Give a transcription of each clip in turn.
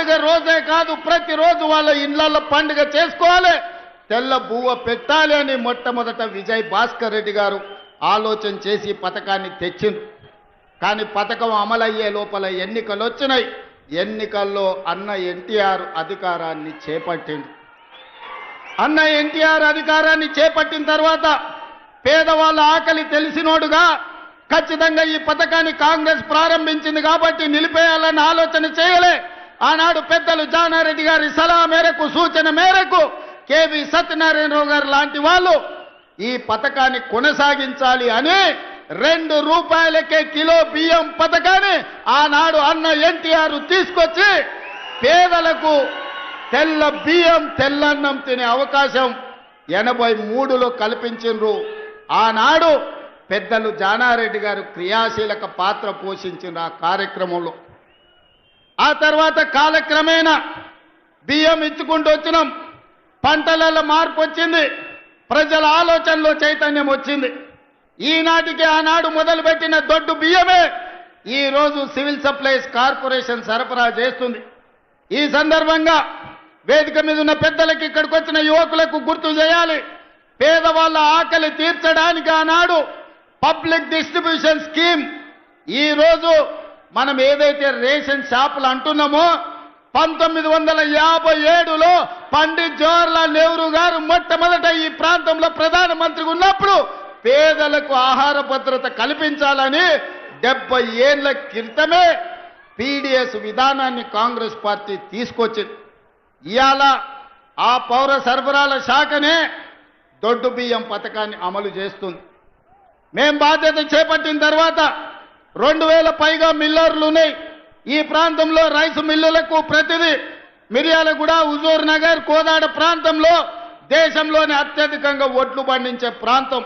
పండుగ రోజే కాదు ప్రతిరోజు వాళ్ళ ఇళ్లలో పండుగ చేసుకోవాలి, తెల్ల బువ్వ పెట్టాలి అని మొట్టమొదట విజయ్ భాస్కర్ రెడ్డి గారు ఆలోచన చేసి పథకాన్ని తెచ్చిండ్రు. కానీ పథకం అమలయ్యే లోపల ఎన్నికలు వచ్చినాయి. ఎన్నికల్లో అన్న ఎన్టీఆర్ అధికారాన్ని చేపట్టిండు. అన్న ఎన్టీఆర్ అధికారాన్ని చేపట్టిన తర్వాత పేదవాళ్ళ ఆకలి తెలిసినోడుగా ఖచ్చితంగా ఈ పథకాన్ని కాంగ్రెస్ ప్రారంభించింది కాబట్టి నిలిపేయాలని ఆలోచన చేయలే. ఆనాడు పెద్దలు జానారెడ్డి గారి సలహా మేరకు సూచన మేరకు కేవీ సత్యనారాయణరావు గారు లాంటి వాళ్ళు ఈ పథకాన్ని కొనసాగించాలి అని 2 రూపాయలకే కిలో బియ్యం పథకాన్ని ఆనాడు అన్న ఎన్టీఆర్ తీసుకొచ్చి పేదలకు తెల్ల బియ్యం తెల్లన్నం తినే అవకాశం 83లో కల్పించిండ్రు. ఆనాడు పెద్దలు జానారెడ్డి గారు క్రియాశీలక పాత్ర పోషించిన ఆ కార్యక్రమంలో. ఆ తర్వాత కాలక్రమేణా బియ్యం ఇచ్చుకుంటూ వచ్చినాం. పంటలలో మార్పు వచ్చింది, ప్రజల ఆలోచనలో చైతన్యం వచ్చింది. ఈనాటికి ఆనాడు మొదలుపెట్టిన దొడ్డు బియ్యమే ఈరోజు సివిల్ సప్లైస్ కార్పొరేషన్ సరఫరా చేస్తుంది. ఈ సందర్భంగా వేదిక మీద ఉన్న పెద్దలకి ఇక్కడికి వచ్చిన యువకులకు గుర్తు చేయాలి, పేదవాళ్ళ ఆకలి తీర్చడానికి ఆనాడు పబ్లిక్ డిస్ట్రిబ్యూషన్ స్కీమ్, ఈరోజు మనం ఏదైతే రేషన్ షాపులు అంటున్నామో 1957లో పండిత్ జవహర్లాల్ నెహ్రూ గారు మొట్టమొదట ఈ ప్రాంతంలో ప్రధానమంత్రిగా ఉన్నప్పుడు పేదలకు ఆహార భద్రత కల్పించాలని 70 ఏళ్ల క్రితమే పీడీఎస్ విధానాన్ని కాంగ్రెస్ పార్టీ తీసుకొచ్చింది. ఇవాళ ఆ పౌర సరఫరాల శాఖనే దొడ్డు బియ్యం పథకాన్ని అమలు చేస్తుంది. మేం బాధ్యత చేపట్టిన తర్వాత 2000 పైగా మిల్లర్లు ఉన్నాయి ఈ ప్రాంతంలో. రైసు మిల్లులకు ప్రతిదీ మిర్యాలగూడ, హుజూర్ నగర్, కోదాడ ప్రాంతంలో దేశంలోనే అత్యధికంగా ఒడ్లు పండించే ప్రాంతం.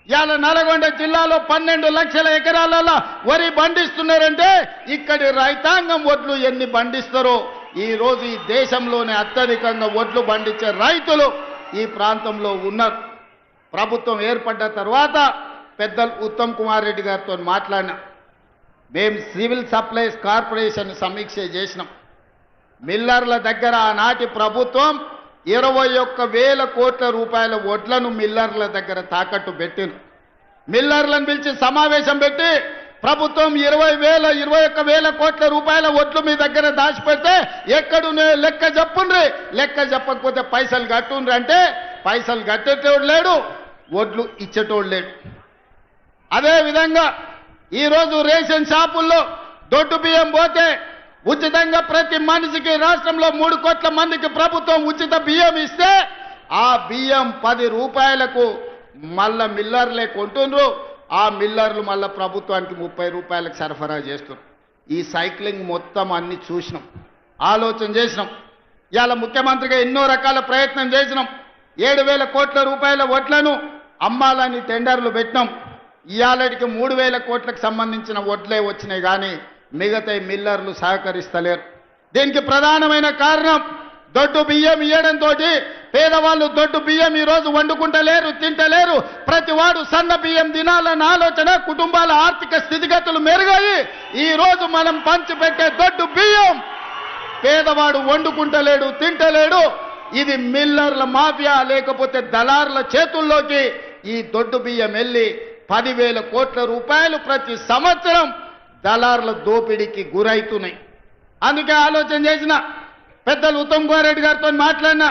ఇవాళ నల్గొండ జిల్లాలో 12 లక్షల ఎకరాలలో వరి పండిస్తున్నారంటే ఇక్కడి రైతాంగం ఒడ్లు ఎన్ని పండిస్తారో. ఈ రోజు ఈ దేశంలోనే అత్యధికంగా ఒడ్లు పండించే రైతులు ఈ ప్రాంతంలో ఉన్నారు. ప్రభుత్వం ఏర్పడ్డ తర్వాత పెద్దలు ఉత్తమ్ కుమార్ రెడ్డి గారితో మాట్లాడినా. మేము సివిల్ సప్లైస్ కార్పొరేషన్ సమీక్ష చేసినాం. మిల్లర్ల దగ్గర ఆనాటి ప్రభుత్వం 21,000 కోట్ల రూపాయల వడ్లను మిల్లర్ల దగ్గర తాకట్టు పెట్టింది. మిల్లర్లను పిలిచి సమావేశం పెట్టి ప్రభుత్వం 21,000 కోట్ల రూపాయల వడ్లు మీ దగ్గర దాచిపెడితే ఎక్కడునే లెక్క చెప్పుండ్రి, లెక్క చెప్పకపోతే పైసలు కట్టుండ్రి అంటే పైసలు కట్టేటోడు లేడు, వడ్లు ఇచ్చేటోడు లేడు. అదేవిధంగా ఈరోజు రేషన్ షాపుల్లో దొడ్డు బియ్యం పోతే ఉచితంగా ప్రతి మనిషికి రాష్ట్రంలో 3 కోట్ల మందికి ప్రభుత్వం ఉచిత బియ్యం ఇస్తే ఆ బియ్యం 10 రూపాయలకు మళ్ళా మిల్లర్లే కొంటుండ్రు. ఆ మిల్లర్లు మళ్ళా ప్రభుత్వానికి 30 రూపాయలకు సరఫరా చేస్తున్నారు. ఈ సైక్లింగ్ మొత్తం అన్ని చూసినాం, ఆలోచన చేసినాం. ఇవాళ ముఖ్యమంత్రిగా ఎన్నో రకాల ప్రయత్నం చేసినాం. 7,000 కోట్ల రూపాయల వడ్లను అమ్మాలని టెండర్లు పెట్టినాం. ఇవాళకి 3,000 కోట్లకు సంబంధించిన వడ్లే వచ్చినాయి కానీ మిగతా మిల్లర్లు సహకరిస్తలేరు. దీనికి ప్రధానమైన కారణం దొడ్డు బియ్యం ఇవ్వడంతో పేదవాళ్ళు దొడ్డు బియ్యం ఈరోజు వండుకుంటలేరు, తింటలేరు. ప్రతి వాడు సన్న బియ్యం తినాలన్న ఆలోచన, కుటుంబాల ఆర్థిక స్థితిగతులు మెరుగాయి. ఈరోజు మనం పంచిపెట్టే దొడ్డు బియ్యం పేదవాడు వండుకుంటలేడు, తింటలేడు. ఇది మిల్లర్ల మాఫియా లేకపోతే దళారుల చేతుల్లోకి ఈ దొడ్డు బియ్యం వెళ్ళి 10,000 కోట్ల రూపాయలు ప్రతి సంవత్సరం దళారుల దోపిడీకి గురైతున్నాయి. అందుకే ఆలోచన చేసిన పెద్దలు ఉత్తమ్ కుమార్ రెడ్డి గారితో మాట్లాడిన,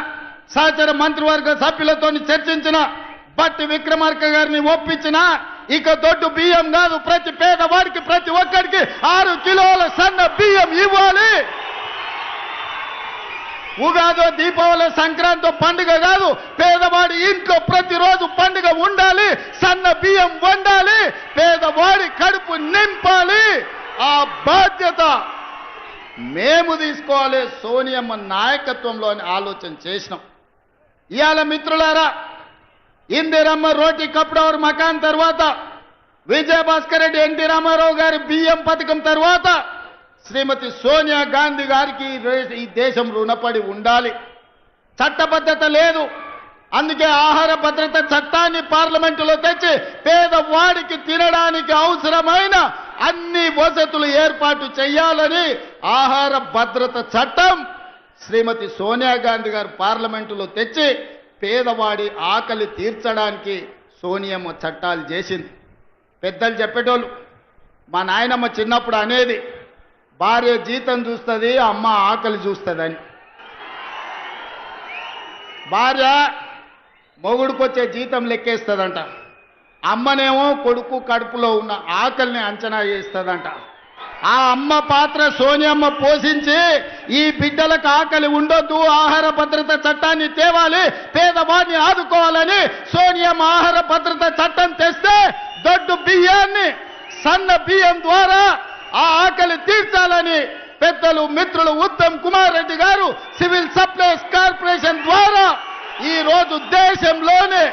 సహచర మంత్రివర్గ సభ్యులతో చర్చించిన, బట్టి విక్రమార్క గారిని ఒప్పించిన, ఇక దొడ్డు బియ్యం కాదు ప్రతి పేదవాడికి ప్రతి ఒక్కరికి 6 కిలోల సన్న బియ్యం ఇవ్వాలి. ఉగాదో, దీపావళి, సంక్రాంతి పండుగ కాదు, పేదవాడి ఇంట్లో ప్రతిరోజు పండుగ ఉండాలి, సన్న బియ్యం వండాలి, పేదవాడి కడుపు నింపాలి. ఆ బాధ్యత మేము తీసుకోవాలి సోనియమ్మ నాయకత్వంలో అని ఆలోచన చేసినాం. ఇవాళ మిత్రులారా, ఇందిరమ్మ రోటీ కప్డవర్ మకాన్ తర్వాత విజయభాస్కర్ రెడ్డి, ఎన్టీ రామారావు గారి బియ్యం పథకం తర్వాత శ్రీమతి సోనియా గాంధీ గారికి ఈ దేశం రుణపడి ఉండాలి. చట్టబద్ధత లేదు, అందుకే ఆహార భద్రత చట్టాన్ని పార్లమెంటులో తెచ్చి పేదవాడికి తినడానికి అవసరమైన అన్ని వసతులు ఏర్పాటు చేయాలని ఆహార భద్రత చట్టం శ్రీమతి సోనియా గాంధీ గారు పార్లమెంటులో తెచ్చి పేదవాడి ఆకలి తీర్చడానికి సోనియమ్మ చట్టాలు చేసింది. పెద్దలు చెప్పేటోళ్ళు, మా నాయనమ్మ చిన్నప్పుడు అనేది, భార్య జీతం చూస్తుంది, అమ్మ ఆకలి చూస్తుందని. భార్య మొగుడుకొచ్చే జీతం లెక్కేస్తుందంట, అమ్మనేమో కొడుకు కడుపులో ఉన్న ఆకలిని అంచనా చేస్తుందంట. ఆ అమ్మ పాత్ర సోనియమ్మ పోషించి ఈ బిడ్డలకు ఆకలి ఉండొద్దు, ఆహార భద్రత చట్టాన్ని తేవాలి, పేదవాడిని ఆదుకోవాలని సోనియమ్మ ఆహార భద్రత చట్టం తెస్తే దొడ్డు బియ్యాన్ని సన్న బియ్యం ద్వారా ఆ ఆకలి తీర్చాలని పెద్దలు మిత్రులు ఉత్తమ్ కుమార్ రెడ్డి గారు సివిల్ సప్లైస్ కార్పొరేషన్ ద్వారా ఈ రోజు దేశంలోనే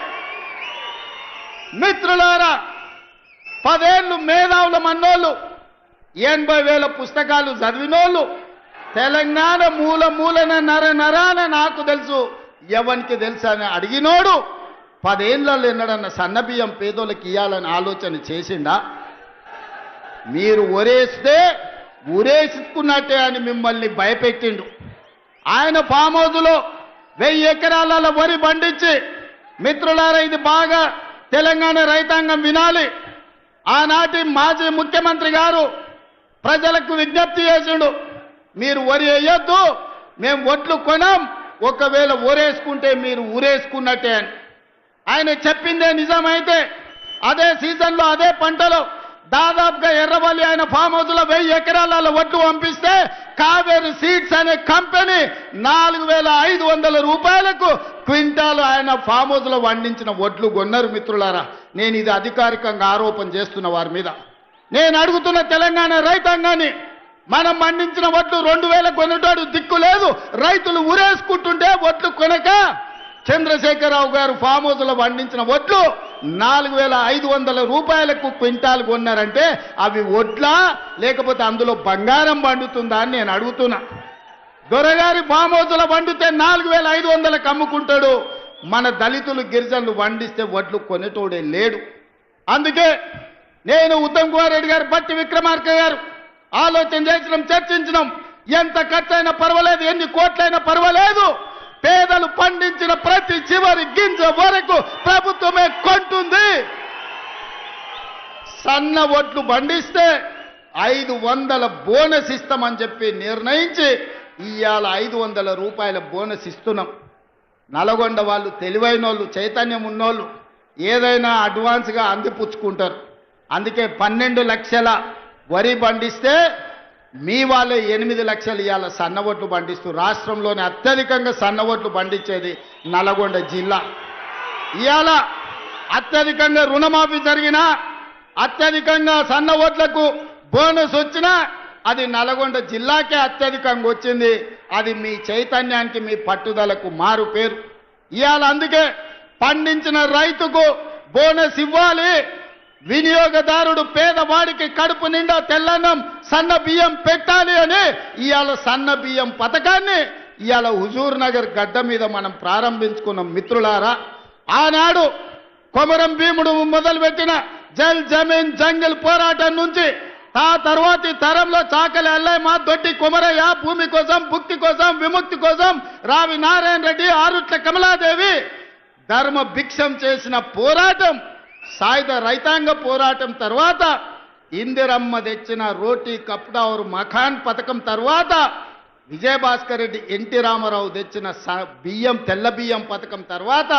మిత్రులారా 10 ఏళ్ళు మేధావుల మన్నోళ్ళు 80,000 పుస్తకాలు చదివినోళ్ళు తెలంగాణ మూల మూలన నరాన నాకు తెలుసు ఎవరికి తెలుసు అని అడిగినోడు 10 ఏళ్ళలో ఎన్నడన్న సన్నబియ్యం పేదోళ్ళకి ఇవ్వాలని ఆలోచన చేసిండా? మీరు ఒరేస్తే ఉరేసుకున్నట్టే అని మిమ్మల్ని భయపెట్టిండు. ఆయన ఫామ్ హౌస్లో 1000 ఎకరాల వరి పండించి, మిత్రులారా ఇది బాగా తెలంగాణ రైతాంగం వినాలి, ఆనాటి మాజీ ముఖ్యమంత్రి గారు ప్రజలకు విజ్ఞప్తి చేసిండు, మీరు వరి వేయొద్దు, మేము ఒట్లు కొనం, ఒకవేళ ఒరేసుకుంటే మీరు ఊరేసుకున్నట్టే అని. ఆయన చెప్పిందే నిజమైతే అదే సీజన్లో అదే పంటలో దాదాపుగా ఎర్రవల్లి ఆయన ఫామ్ హౌస్లో 1000 ఎకరాల ఒట్లు పంపిస్తే కావేరి సీడ్స్ అనే కంపెనీ 4,500 రూపాయలకు క్వింటాలు ఆయన ఫామ్ హౌస్లో వండించిన ఒడ్లు కొన్నారు. మిత్రులారా, నేను ఇది అధికారికంగా ఆరోపణ చేస్తున్న వారి మీద. నేను అడుగుతున్న తెలంగాణ రైతాంగాన్ని, మనం పండించిన ఒడ్లు 2,000 కొనేటాడు దిక్కు లేదు, రైతులు ఉరేసుకుంటుంటే ఒడ్లు కొనక చంద్రశేఖరరావు గారు ఫామ్ హౌస్లో పండించిన ఒడ్లు 4,500 రూపాయలకు క్వింటాల్ కొన్నారంటే అవి ఒడ్లా లేకపోతే అందులో బంగారం పండుతుందా అని నేను అడుగుతున్నా. దొరగారి ఫామ్ హౌస్లో పండితే 4,500కు అమ్ముకుంటాడు, మన దళితులు గిరిజనులు పండిస్తే ఒడ్లు కొనేటోడే లేడు. అందుకే నేను ఉత్తమ్ కుమార్ రెడ్డి గారు, బట్టి విక్రమార్క గారు ఆలోచన చేసినాం, చర్చించినాం. ఎంత ఖర్చైనా పర్వాలేదు, ఎన్ని కోట్లైనా పర్వాలేదు, పేదలు పండించిన ప్రతి చివరి గింజ వరకు ప్రభుత్వమే కొంటుంది. సన్న ఒడ్లు పండిస్తే 500 బోనస్ ఇస్తామని చెప్పి నిర్ణయించి ఇవాళ 500 రూపాయల బోనస్ ఇస్తున్నాం. నల్గొండ వాళ్ళు తెలివైన వాళ్ళు, చైతన్యం ఉన్నోళ్ళు ఏదైనా అడ్వాన్స్గా అందిపుచ్చుకుంటారు. అందుకే 12 లక్షల వరి పండిస్తే మీ వాళ్ళే 8 లక్షలు ఇవాళ సన్న ఒడ్లు పండిస్తూ రాష్ట్రంలోనే అత్యధికంగా సన్న ఒడ్లు పండించేది నల్గొండ జిల్లా. ఇవాళ అత్యధికంగా రుణమాఫీ జరిగినా, అత్యధికంగా సన్న ఒడ్లకు బోనస్ వచ్చినా అది నల్గొండ జిల్లాకే అత్యధికంగా వచ్చింది. అది మీ చైతన్యానికి, మీ పట్టుదలకు మారు పేరు. ఇవాళ అందుకే పండించిన రైతుకు బోనస్ ఇవ్వాలి, వినియోగదారుడు పేదవాడికి కడుపు నిండా తెల్లన్నం సన్న బియ్యం పెట్టాలి అని ఇవాళ సన్న బియ్యం పథకాన్ని ఇవాళ హుజూర్ నగర్ గడ్డ మీద మనం ప్రారంభించుకున్నాం. మిత్రులారా, ఆనాడు కొమరం భీముడు మొదలుపెట్టిన జల్ జమీన్ జంగిల్ పోరాటం నుంచి తర్వాతి తరంలో చాకలి అల్లయ్య, దొడ్డి కొమరయ్య, భూమి కోసం, భుక్తి కోసం, విముక్తి కోసం రావి నారాయణ రెడ్డి, ఆరుట్ల కమలాదేవి ధర్మ భిక్షం చేసిన పోరాటం, సాయుధ రైతాంగ పోరాటం తర్వాత ఇందిరమ్మ తెచ్చిన రోటీ కప్డా और మఖాన్ పథకం తర్వాత విజయభాస్కర్ రెడ్డి, ఎన్టీ రామారావు తెచ్చిన బియ్యం తెల్ల బియ్యం పథకం తర్వాత